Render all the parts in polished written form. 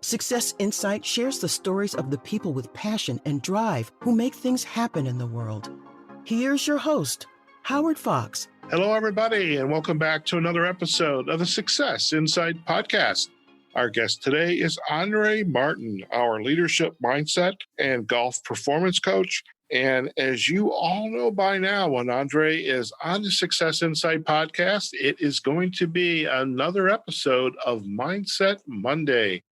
Success Insight shares the stories of the people with passion and drive who make things happen in the world. Here's your host, Howard Fox. Hello, everybody, and welcome back to another episode of the Success Insight podcast. Our guest today is Andrée Martin, our leadership mindset and golf performance coach. And as you all know by now, when Andrée is on the Success Insight podcast, it is going to be another episode of Mindset Monday.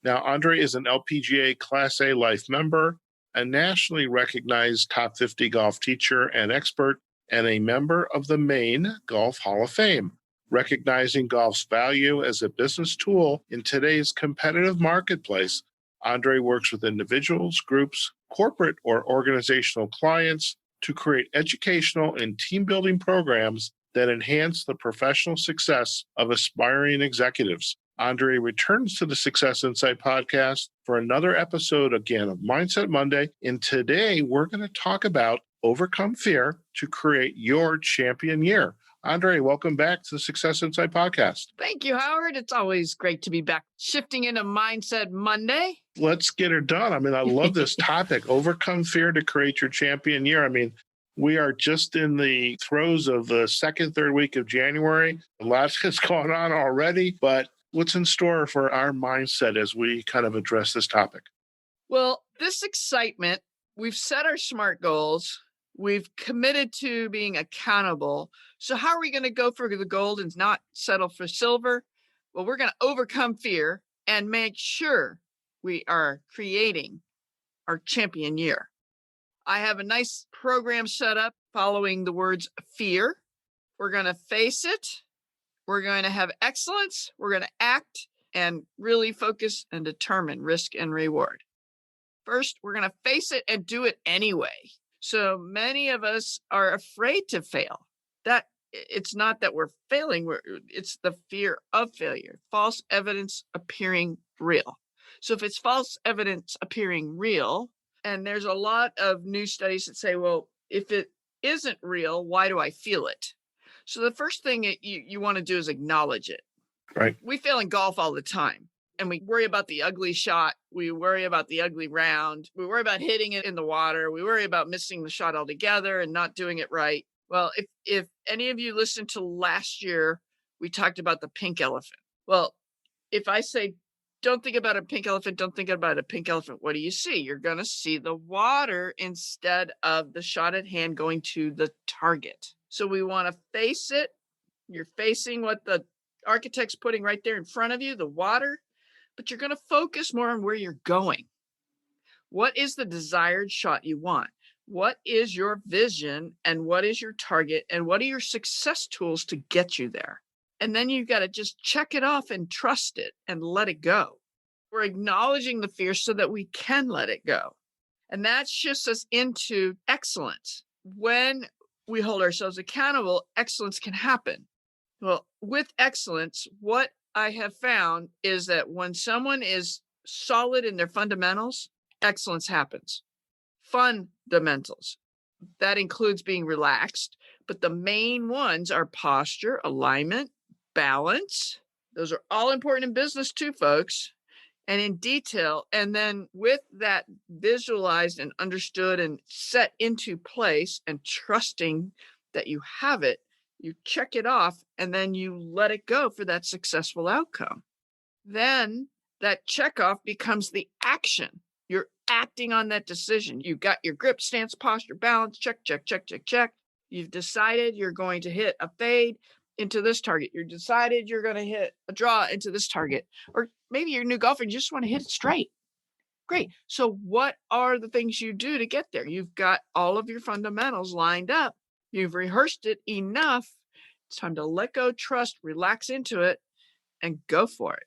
Now, Andrée is an LPGA Class A Life member, a nationally recognized top 50 golf teacher and expert, and a member of the Maine Golf Hall of Fame. Recognizing golf's value as a business tool in today's competitive marketplace, Andrée works with individuals, groups, corporate or organizational clients to create educational and team-building programs that enhance the professional success of aspiring executives. Andrée returns to the Success Insight podcast for another episode again of Mindset Monday. And today we're going to talk about overcome fear to create your champion year. Andrée, welcome back to the Success Insight podcast. Thank you, Howard. It's always great to be back. Shifting into Mindset Monday. Let's get her done. I mean, I love this topic, overcome fear to create your champion year. I mean, we are just in the throes of the second, third week of January. A lot has gone on already, but what's in store for our mindset as we kind of address this topic? Well, this excitement, we've set our SMART goals. We've committed to being accountable. So how are we going to go for the gold and not settle for silver? Well, we're going to overcome fear and make sure we are creating our champion year. I have a nice program set up following the words fear. We're going to face it. We're going to have excellence. We're going to act and really focus and determine risk and reward. First, we're going to face it and do it anyway. So many of us are afraid to fail. That it's not that we're failing, it's the fear of failure. False evidence appearing real. So if it's false evidence appearing real, and there's a lot of new studies that say, well, if it isn't real, why do I feel it? So the first thing you want to do is acknowledge it. Right. We fail in golf all the time. And we worry about the ugly shot. We worry about the ugly round. We worry about hitting it in the water. We worry about missing the shot altogether and not doing it right. Well, if any of you listened to last year, we talked about the pink elephant. Well, if I say, don't think about a pink elephant, don't think about a pink elephant, what do you see? You're going to see the water instead of the shot at hand going to the target. So we want to face it. You're facing what the architect's putting right there in front of you, the water. But you're going to focus more on where you're going. What is the desired shot you want? What is your vision and what is your target and what are your success tools to get you there? And then you've got to just check it off and trust it and let it go. We're acknowledging the fear so that we can let it go. And that shifts us into excellence. When we hold ourselves accountable, excellence can happen. Well, with excellence, what I have found is that when someone is solid in their fundamentals, excellence happens. Fundamentals. That includes being relaxed, but the main ones are posture, alignment, balance. Those are all important in business too, folks, and in detail. And then with that visualized and understood and set into place and trusting that you have it, you check it off and then you let it go for that successful outcome. Then that checkoff becomes the action. You're acting on that decision. You've got your grip, stance, posture, balance, check, check, check, check, check. You've decided you're going to hit a fade into this target. You've decided you're going to hit a draw into this target. Or maybe you're a new golfer and you just want to hit it straight. Great. So what are the things you do to get there? You've got all of your fundamentals lined up. You've rehearsed it enough. It's time to let go, trust, relax into it, and go for it.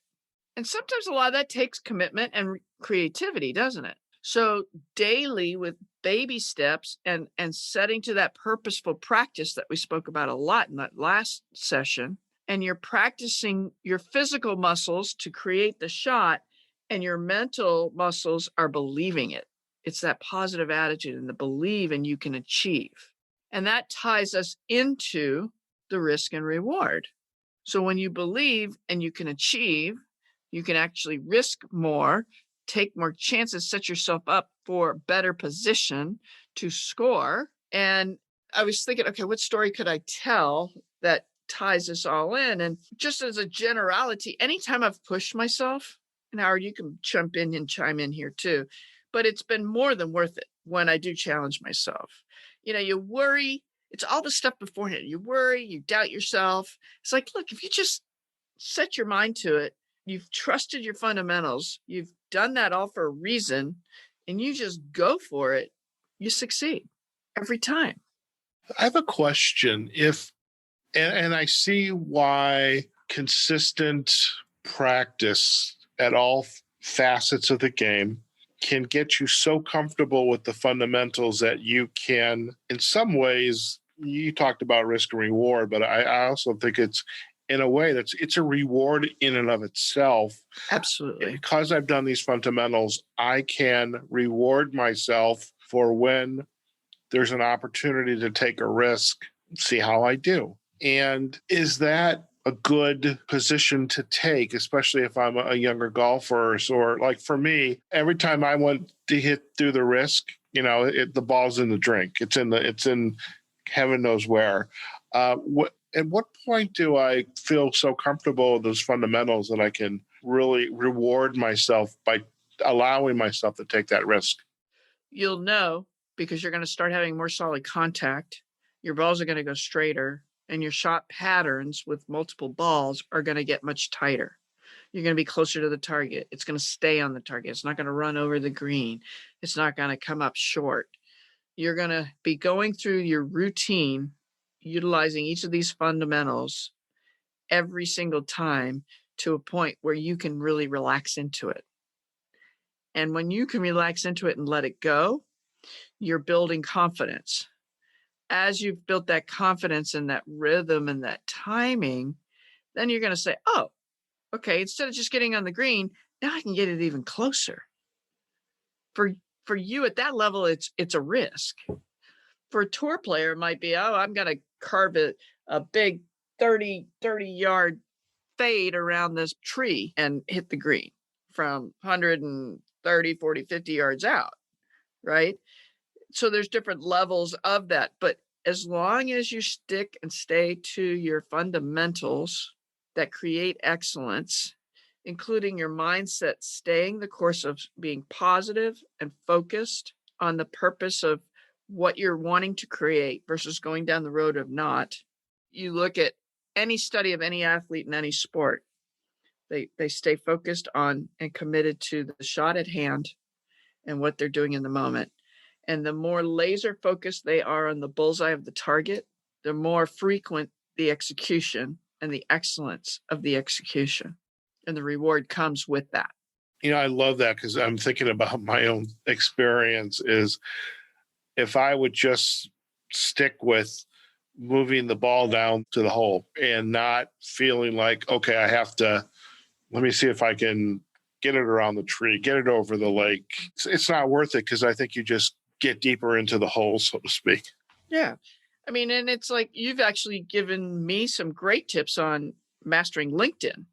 And sometimes a lot of that takes commitment and creativity, doesn't it? So daily with baby steps and setting to that purposeful practice that we spoke about a lot in that last session, and you're practicing your physical muscles to create the shot, and your mental muscles are believing it. It's that positive attitude and the believe and you can achieve. And that ties us into the risk and reward. So when you believe and you can achieve, You can actually risk more, take more chances, set yourself up for a better position to score. And I was thinking, okay, what story could I tell that ties this all in? And just as a generality, anytime I've pushed myself, and Howard, you can jump in and chime in here too, but it's been more than worth it when I do challenge myself. You worry, it's all the stuff beforehand. You worry, you doubt yourself. It's like, look, if you just set your mind to it, you've trusted your fundamentals, you've done that all for a reason, and you just go for it, you succeed every time. I have a question. And I see why consistent practice at all facets of the game can get you so comfortable with the fundamentals that you can, in some ways, you talked about risk and reward, but I also think it's in a way it's a reward in and of itself. Absolutely. Because I've done these fundamentals, I can reward myself for when there's an opportunity to take a risk, see how I do. And is that a good position to take, especially if I'm a younger golfer? Or like for me, every time I went to hit through the risk, the ball's in the drink. It's in heaven knows where. At what point do I feel so comfortable with those fundamentals that I can really reward myself by allowing myself to take that risk? You'll know because you're going to start having more solid contact. Your balls are going to go straighter, and your shot patterns with multiple balls are going to get much tighter. You're going to be closer to the target. It's going to stay on the target. It's not going to run over the green. It's not going to come up short. You're going to be going through your routine, utilizing each of these fundamentals every single time to a point where you can really relax into it. And when you can relax into it and let it go, you're building confidence. As you've built that confidence and that rhythm and that timing, then you're going to say, oh, okay, instead of just getting on the green, now I can get it even closer. For you at that level, it's a risk. For a tour player, it might be, oh, I'm going to carve a big 30-yard fade around this tree and hit the green from 130, 40, 50 yards out, right? So there's different levels of that. But as long as you stick and stay to your fundamentals that create excellence, including your mindset, staying the course of being positive and focused on the purpose of what you're wanting to create versus going down the road of not. You look at any study of any athlete in any sport, they stay focused on and committed to the shot at hand and what they're doing in the moment. And the more laser focused they are on the bullseye of the target, the more frequent the execution and the excellence of the execution. And the reward comes with that. I love that because I'm thinking about my own experience is if I would just stick with moving the ball down to the hole and not feeling like, okay, let me see if I can get it around the tree, get it over the lake. It's not worth it because I think you just get deeper into the hole, so to speak. Yeah. I mean, and it's like you've actually given me some great tips on mastering LinkedIn.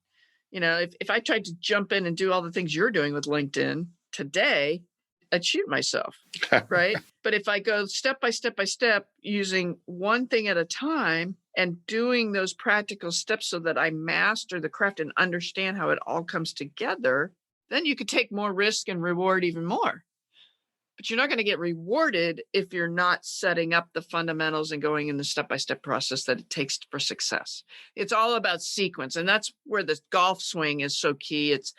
If I tried to jump in and do all the things you're doing with LinkedIn today, I'd shoot myself, right? But if I go step by step by step, using one thing at a time and doing those practical steps so that I master the craft and understand how it all comes together, then you could take more risk and reward even more. But you're not going to get rewarded if you're not setting up the fundamentals and going in the step-by-step process that it takes for success. It's all about sequence. And that's where the golf swing is so key. It's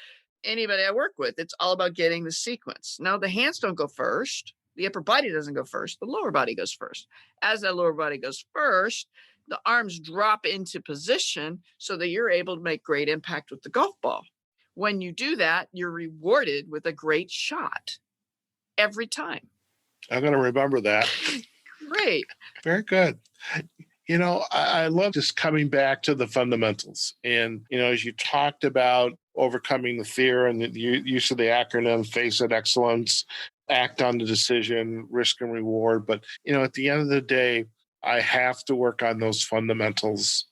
anybody I work with, it's all about getting the sequence. Now, the hands don't go first. The upper body doesn't go first. The lower body goes first. As that lower body goes first, the arms drop into position so that you're able to make great impact with the golf ball. When you do that, you're rewarded with a great shot. Every time. I'm going to remember that. Great. Very good. I love just coming back to the fundamentals. And, as you talked about overcoming the fear and the use of the acronym, face it, excellence, act on the decision, risk and reward. But, at the end of the day, I have to work on those fundamentals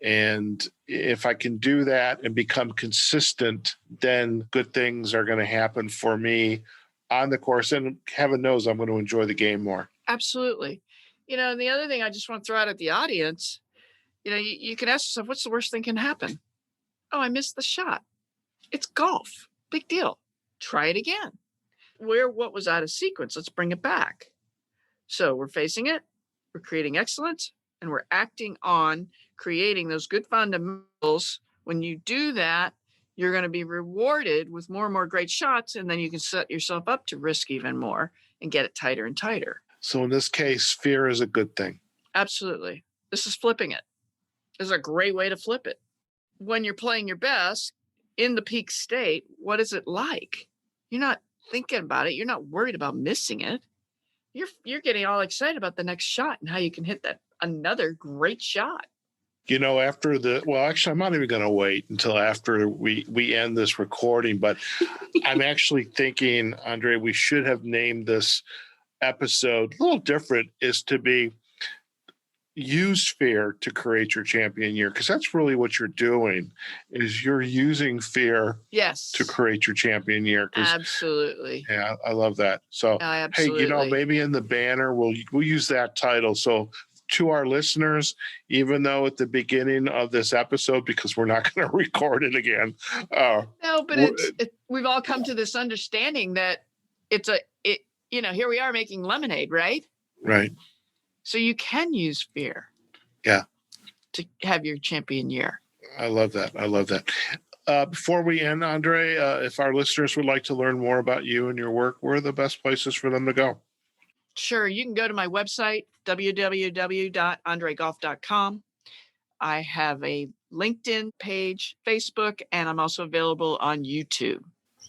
And if I can do that and become consistent, then good things are going to happen for me on the course. And heaven knows I'm going to enjoy the game more. Absolutely. And the other thing I just want to throw out at the audience, you can ask yourself, what's the worst thing can happen? Oh, I missed the shot. It's golf. Big deal. Try it again. What was out of sequence? Let's bring it back. So we're facing it, we're creating excellence, and we're acting on creating those good fundamentals. When you do that, you're going to be rewarded with more and more great shots, and then you can set yourself up to risk even more and get it tighter and tighter. So in this case, fear is a good thing. Absolutely. This is flipping it. This is a great way to flip it. When you're playing your best in the peak state, what is it like? You're not thinking about it. You're not worried about missing it. You're getting all excited about the next shot and how you can hit that another great shot. Actually, I'm not even going to wait until after we end this recording, but I'm actually thinking, Andrée, we should have named this episode a little different, is to be use fear to create your champion year, because that's really what you're doing, is you're using fear to create your champion year. Absolutely. Yeah, I love that. So, absolutely. Hey, maybe in the banner, we'll use that title. So to our listeners, even though at the beginning of this episode, because we're not going to record it again. No, but we've all come to this understanding that here we are making lemonade, right? Right. So you can use fear. Yeah. To have your champion year. I love that. Before we end, Andrée, if our listeners would like to learn more about you and your work, where are the best places for them to go? Sure. You can go to my website, www.andregolf.com. I have a LinkedIn page, Facebook, and I'm also available on YouTube.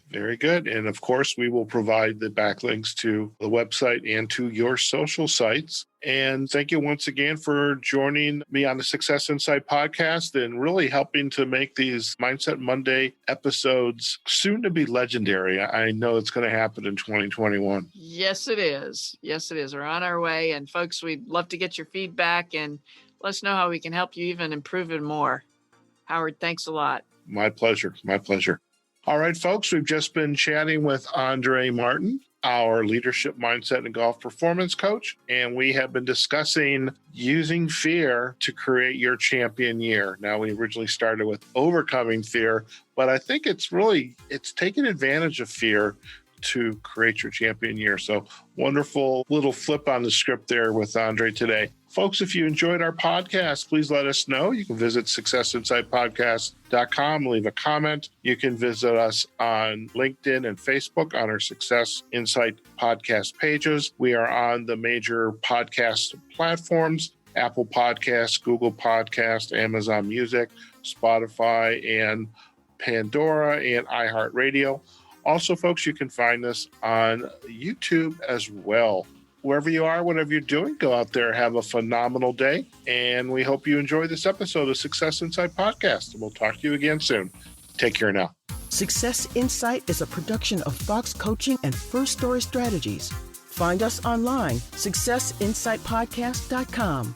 Very good. And of course, we will provide the backlinks to the website and to your social sites. And thank you once again for joining me on the Success Insight podcast and really helping to make these Mindset Monday episodes soon to be legendary. I know it's going to happen in 2021. Yes, it is. We're on our way. And folks, we'd love to get your feedback and let us know how we can help you even improve it more. Howard, thanks a lot. My pleasure. All right, folks, we've just been chatting with Andrée Martin, our leadership mindset and golf performance coach, and we have been discussing using fear to create your champion year. Now, we originally started with overcoming fear, but I think it's taking advantage of fear to create your champion year. So wonderful little flip on the script there with Andrée today. Folks, if you enjoyed our podcast, please let us know. You can visit successinsightpodcast.com, leave a comment. You can visit us on LinkedIn and Facebook on our Success Insight podcast pages. We are on the major podcast platforms: Apple Podcasts, Google Podcasts, Amazon Music, Spotify, and Pandora, and iHeartRadio. Also, folks, you can find us on YouTube as well. Wherever you are, whatever you're doing, go out there, have a phenomenal day. And we hope you enjoy this episode of Success Insight Podcast. And we'll talk to you again soon. Take care now. Success Insight is a production of Fox Coaching and First Story Strategies. Find us online, successinsightpodcast.com.